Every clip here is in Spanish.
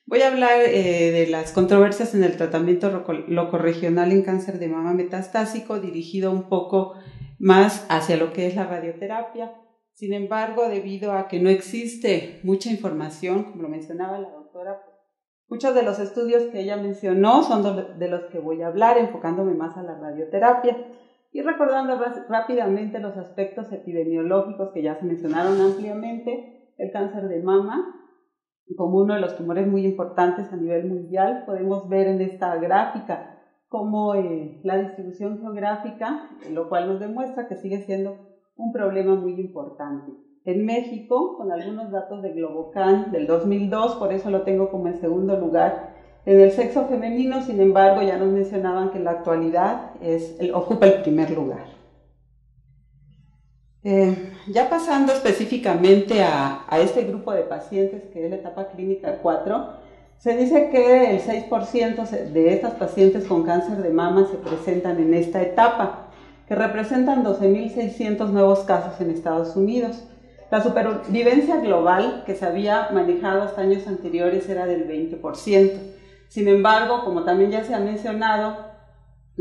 Voy a hablar de las controversias en el tratamiento locorregional en cáncer de mama metastásico, dirigido un poco más hacia lo que es la radioterapia. Sin embargo, debido a que no existe mucha información, como lo mencionaba la doctora, muchos de los estudios que ella mencionó son de los que voy a hablar, enfocándome más a la radioterapia y recordando rápidamente los aspectos epidemiológicos que ya se mencionaron ampliamente. El cáncer de mama, como uno de los tumores muy importantes a nivel mundial, podemos ver en esta gráfica como la distribución geográfica, lo cual nos demuestra que sigue siendo un problema muy importante. En México, con algunos datos de Globocan del 2002, por eso lo tengo como en segundo lugar, en el sexo femenino, sin embargo, ya nos mencionaban que en la actualidad ocupa el primer lugar. Ya pasando específicamente a este grupo de pacientes, que es la etapa clínica 4, se dice que el 6% de estas pacientes con cáncer de mama se presentan en esta etapa, que representan 12.600 nuevos casos en Estados Unidos. La supervivencia global que se había manejado hasta años anteriores era del 20%. Sin embargo, como también ya se ha mencionado,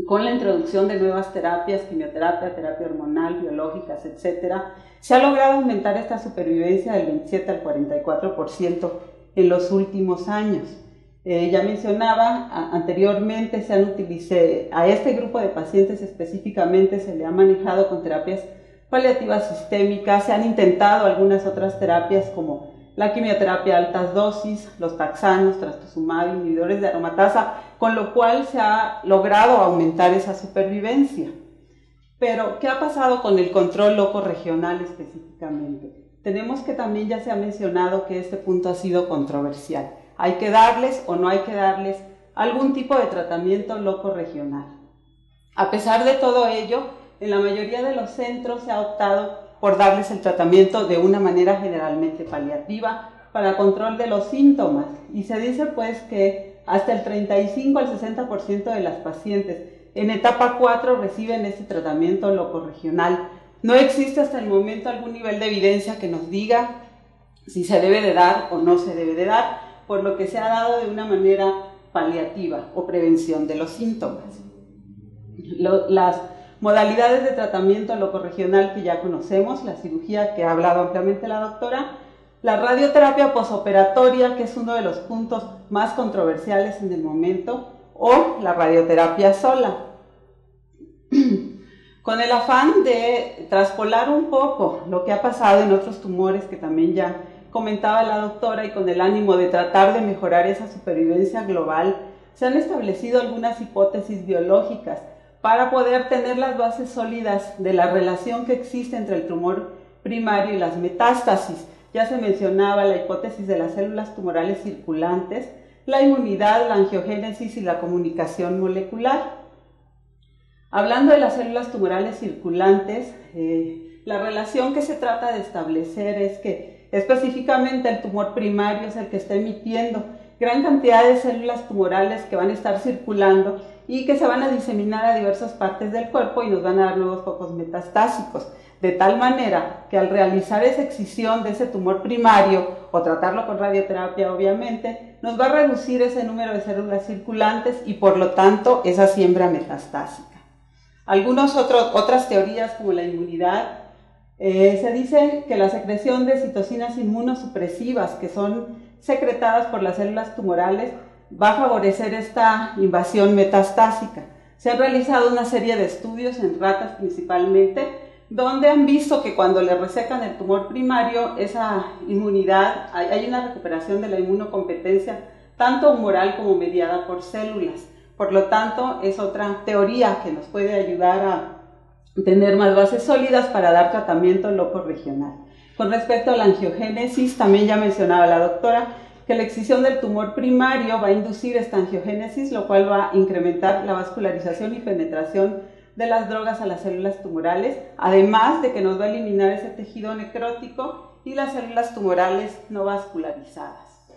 con la introducción de nuevas terapias, quimioterapia, terapia hormonal, biológicas, etc., se ha logrado aumentar esta supervivencia del 27 al 44% en los últimos años. Ya mencionaba anteriormente, a este grupo de pacientes específicamente se le ha manejado con terapias paliativas sistémicas, se han intentado algunas otras terapias como la quimioterapia a altas dosis, los taxanos, trastuzumab, inhibidores de aromatasa, con lo cual se ha logrado aumentar esa supervivencia. Pero, ¿qué ha pasado con el control locorregional específicamente? Tenemos que también ya se ha mencionado que este punto ha sido controversial. ¿Hay que darles o no hay que darles algún tipo de tratamiento locorregional? A pesar de todo ello, en la mayoría de los centros se ha optado por darles el tratamiento de una manera generalmente paliativa para control de los síntomas, y se dice pues que hasta el 35 al 60% de las pacientes en etapa 4 reciben este tratamiento locorregional. No existe hasta el momento algún nivel de evidencia que nos diga si se debe de dar o no se debe de dar, por lo que se ha dado de una manera paliativa o prevención de los síntomas. Las modalidades de tratamiento locorregional que ya conocemos, la cirugía que ha hablado ampliamente la doctora, la radioterapia posoperatoria, que es uno de los puntos más controversiales en el momento, o la radioterapia sola. Con el afán de traspolar un poco lo que ha pasado en otros tumores que también ya comentaba la doctora, y con el ánimo de tratar de mejorar esa supervivencia global, se han establecido algunas hipótesis biológicas para poder tener las bases sólidas de la relación que existe entre el tumor primario y las metástasis. Ya se mencionaba la hipótesis de las células tumorales circulantes, la inmunidad, la angiogénesis y la comunicación molecular. Hablando de las células tumorales circulantes, la relación que se trata de establecer es que específicamente el tumor primario es el que está emitiendo gran cantidad de células tumorales que van a estar circulando y que se van a diseminar a diversas partes del cuerpo y nos van a dar nuevos focos metastásicos, de tal manera que al realizar esa excisión de ese tumor primario o tratarlo con radioterapia, obviamente, nos va a reducir ese número de células circulantes y por lo tanto esa siembra metastásica. Otras teorías como la inmunidad, se dice que la secreción de citocinas inmunosupresivas que son secretadas por las células tumorales va a favorecer esta invasión metastásica. Se han realizado una serie de estudios en ratas principalmente, donde han visto que cuando le resecan el tumor primario, esa inmunidad, hay una recuperación de la inmunocompetencia, tanto humoral como mediada por células. Por lo tanto, es otra teoría que nos puede ayudar a tener más bases sólidas para dar tratamiento locorregional. Con respecto a la angiogénesis, también ya mencionaba la doctora que la excisión del tumor primario va a inducir esta angiogénesis, lo cual va a incrementar la vascularización y penetración de las drogas a las células tumorales, además de que nos va a eliminar ese tejido necrótico y las células tumorales no vascularizadas.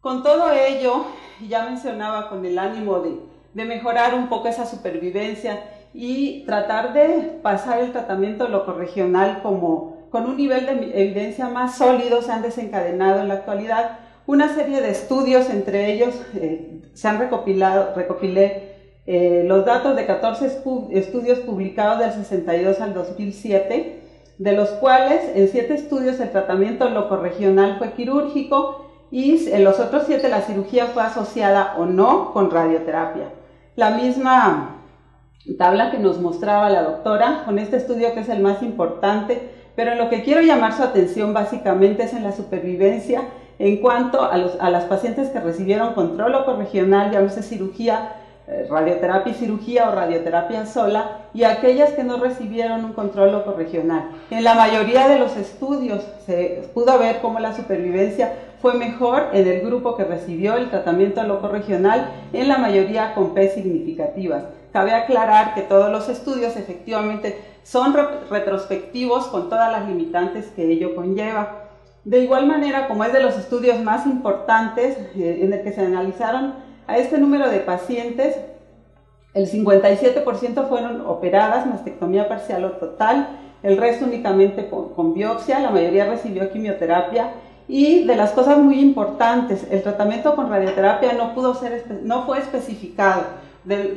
Con todo ello, ya mencionaba, con el ánimo de mejorar un poco esa supervivencia y tratar de pasar el tratamiento locorregional con un nivel de evidencia más sólido, se han desencadenado en la actualidad una serie de estudios, entre ellos se han recopilé los datos de 14 estudios publicados del 62 al 2007, de los cuales en 7 estudios el tratamiento locorregional fue quirúrgico y en los otros 7 la cirugía fue asociada o no con radioterapia. La misma tabla que nos mostraba la doctora con este estudio, que es el más importante, pero en lo que quiero llamar su atención básicamente es en la supervivencia en cuanto a las pacientes que recibieron control locorregional, llámese cirugía, radioterapia y cirugía o radioterapia sola, y aquellas que no recibieron un control locorregional. En la mayoría de los estudios se pudo ver cómo la supervivencia fue mejor en el grupo que recibió el tratamiento locorregional, en la mayoría con P significativas. Cabe aclarar que todos los estudios efectivamente son retrospectivos con todas las limitantes que ello conlleva. De igual manera, como es de los estudios más importantes en el que se analizaron a este número de pacientes, el 57% fueron operadas, mastectomía parcial o total, el resto únicamente con biopsia, la mayoría recibió quimioterapia. Y de las cosas muy importantes, el tratamiento con radioterapia no fue especificado.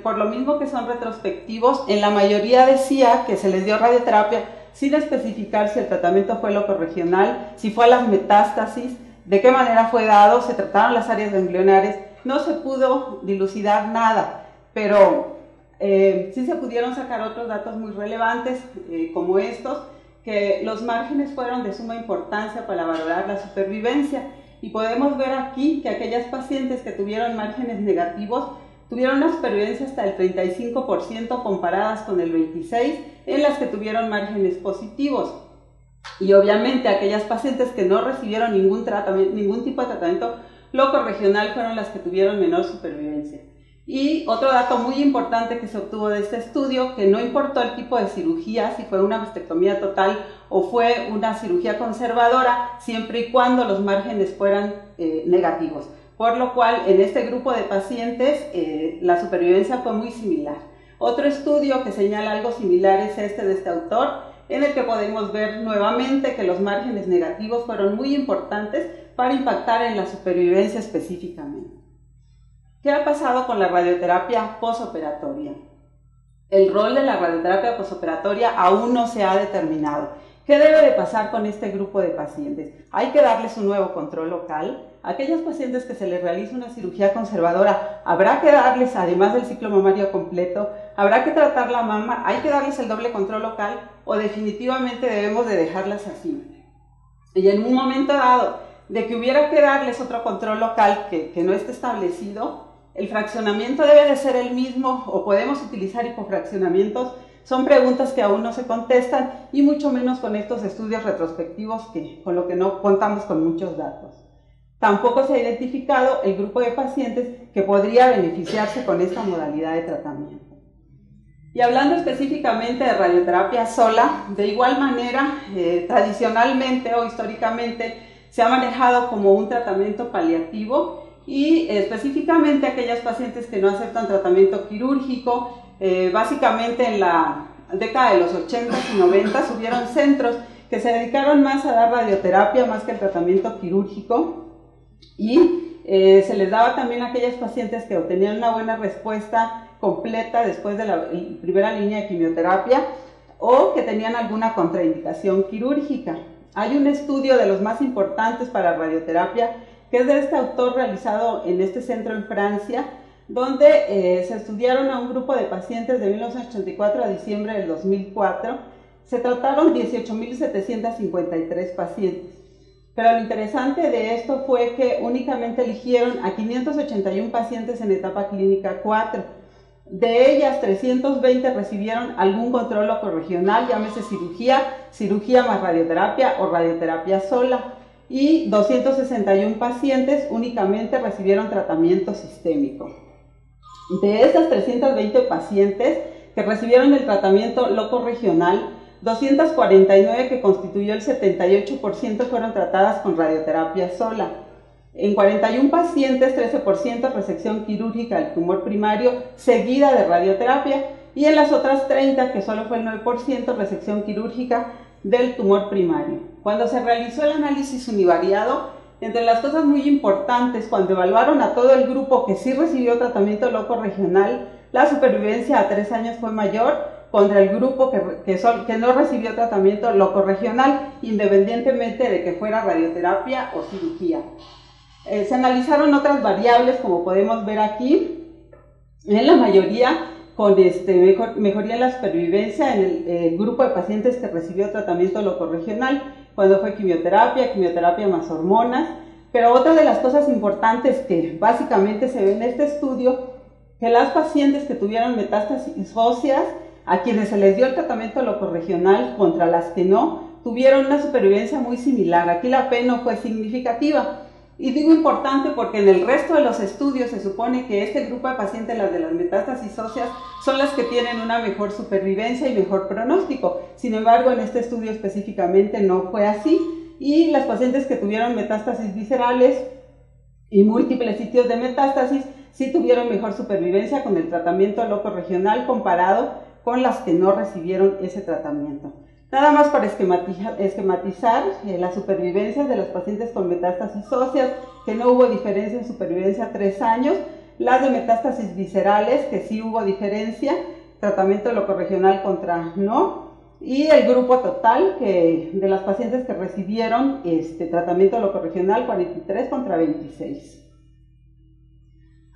Por lo mismo que son retrospectivos, en la mayoría decía que se les dio radioterapia sin especificar si el tratamiento fue locorregional, si fue a las metástasis, de qué manera fue dado, se trataron las áreas ganglionares. No se pudo dilucidar nada, pero sí se pudieron sacar otros datos muy relevantes como estos, que los márgenes fueron de suma importancia para valorar la supervivencia, y podemos ver aquí que aquellas pacientes que tuvieron márgenes negativos tuvieron una supervivencia hasta el 35% comparadas con el 26% en las que tuvieron márgenes positivos. Y obviamente aquellas pacientes que no recibieron ningún tipo de tratamiento locorregional fueron las que tuvieron menor supervivencia. Y otro dato muy importante que se obtuvo de este estudio, que no importó el tipo de cirugía, si fue una mastectomía total o fue una cirugía conservadora, siempre y cuando los márgenes fueran negativos. Por lo cual, en este grupo de pacientes, la supervivencia fue muy similar. Otro estudio que señala algo similar es este de este autor, en el que podemos ver nuevamente que los márgenes negativos fueron muy importantes para impactar en la supervivencia específicamente. ¿Qué ha pasado con la radioterapia posoperatoria? El rol de la radioterapia posoperatoria aún no se ha determinado. ¿Qué debe de pasar con este grupo de pacientes? Hay que darles un nuevo control local. Aquellas pacientes que se les realiza una cirugía conservadora, habrá que darles, además del ciclo mamario completo, habrá que tratar la mama, hay que darles el doble control local, o definitivamente debemos de dejarlas así. Y en un momento dado de que hubiera que darles otro control local que no esté establecido, el fraccionamiento debe de ser el mismo, o podemos utilizar hipofraccionamientos. Son preguntas que aún no se contestan, y mucho menos con estos estudios retrospectivos con lo que no contamos con muchos datos. Tampoco se ha identificado el grupo de pacientes que podría beneficiarse con esta modalidad de tratamiento. Y hablando específicamente de radioterapia sola, de igual manera, tradicionalmente o históricamente se ha manejado como un tratamiento paliativo, y específicamente aquellas pacientes que no aceptan tratamiento quirúrgico. Básicamente en la década de los 80s y 90s hubieron centros que se dedicaron más a dar radioterapia más que el tratamiento quirúrgico, y se les daba también a aquellas pacientes que obtenían una buena respuesta completa después de la primera línea de quimioterapia o que tenían alguna contraindicación quirúrgica. Hay un estudio de los más importantes para radioterapia que es de este autor, realizado en este centro en Francia, donde se estudiaron a un grupo de pacientes de 1984 a diciembre del 2004. Se trataron 18.753 pacientes. Pero lo interesante de esto fue que únicamente eligieron a 581 pacientes en etapa clínica 4. De ellas, 320 recibieron algún control locorregional, llámese cirugía más radioterapia o radioterapia sola. Y 261 pacientes únicamente recibieron tratamiento sistémico. De esas 320 pacientes que recibieron el tratamiento locorregional, 249, que constituyó el 78%, fueron tratadas con radioterapia sola. En 41 pacientes, 13% resección quirúrgica del tumor primario seguida de radioterapia, y en las otras 30, que solo fue el 9%, resección quirúrgica del tumor primario. Cuando se realizó el análisis univariado, entre las cosas muy importantes, cuando evaluaron a todo el grupo que sí recibió tratamiento locorregional, la supervivencia a 3 años fue mayor contra el grupo que no recibió tratamiento locorregional, independientemente de que fuera radioterapia o cirugía. Se analizaron otras variables, como podemos ver aquí, en la mayoría con mejoría en la supervivencia en el grupo de pacientes que recibió tratamiento locorregional, cuando fue quimioterapia más hormonas. Pero otra de las cosas importantes que básicamente se ve en este estudio, que las pacientes que tuvieron metástasis óseas, a quienes se les dio el tratamiento locorregional contra las que no, tuvieron una supervivencia muy similar. Aquí la P no fue significativa. Y digo importante porque en el resto de los estudios se supone que este grupo de pacientes, las de las metástasis óseas, son las que tienen una mejor supervivencia y mejor pronóstico. Sin embargo, en este estudio específicamente no fue así. Y las pacientes que tuvieron metástasis viscerales y múltiples sitios de metástasis sí tuvieron mejor supervivencia con el tratamiento locorregional comparado con las que no recibieron ese tratamiento. Nada más para esquematizar la supervivencia de las pacientes con metástasis óseas, que no hubo diferencia en supervivencia a 3 años, las de metástasis viscerales, que sí hubo diferencia, tratamiento locorregional contra no, y el grupo total de las pacientes que recibieron tratamiento locorregional, 43 contra 26.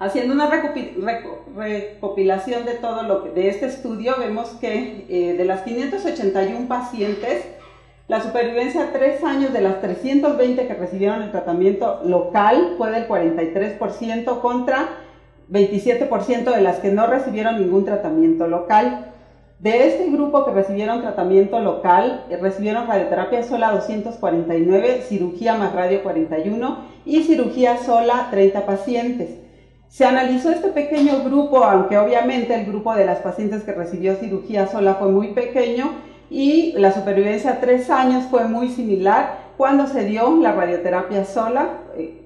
Haciendo una recopilación de todo de este estudio, vemos que de las 581 pacientes, la supervivencia a 3 años de las 320 que recibieron el tratamiento local fue del 43% contra 27% de las que no recibieron ningún tratamiento local. De este grupo que recibieron tratamiento local, recibieron radioterapia sola 249, cirugía más radio 41 y cirugía sola 30 pacientes. Se analizó este pequeño grupo, aunque obviamente el grupo de las pacientes que recibió cirugía sola fue muy pequeño, y la supervivencia a 3 años fue muy similar cuando se dio la radioterapia sola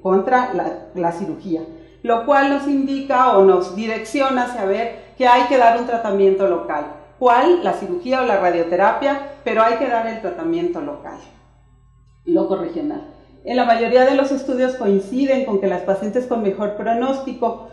contra la cirugía, lo cual nos indica o nos direcciona hacia ver que hay que dar un tratamiento local. ¿Cuál? La cirugía o la radioterapia, pero hay que dar el tratamiento local, locorregional. En la mayoría de los estudios coinciden con que las pacientes con mejor pronóstico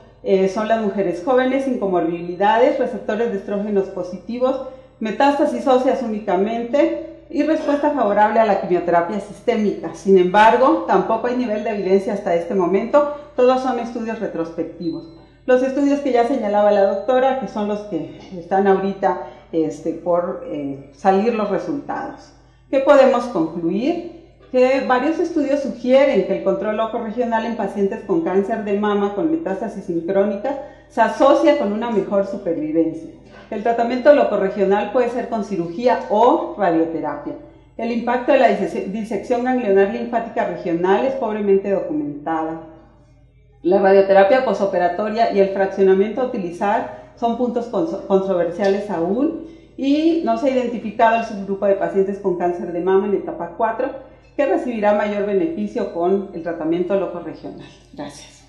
son las mujeres jóvenes, sin comorbilidades, receptores de estrógenos positivos, metástasis óseas únicamente y respuesta favorable a la quimioterapia sistémica. Sin embargo, tampoco hay nivel de evidencia hasta este momento, todos son estudios retrospectivos. Los estudios que ya señalaba la doctora, que son los que están ahorita por salir los resultados. ¿Qué podemos concluir? Que varios estudios sugieren que el control locorregional en pacientes con cáncer de mama con metástasis sincrónicas se asocia con una mejor supervivencia. El tratamiento locorregional puede ser con cirugía o radioterapia. El impacto de la disección ganglionar linfática regional es pobremente documentada. La radioterapia posoperatoria y el fraccionamiento a utilizar son puntos controversiales aún, y no se ha identificado el subgrupo de pacientes con cáncer de mama en etapa 4 que recibirá mayor beneficio con el tratamiento locorregional. Gracias.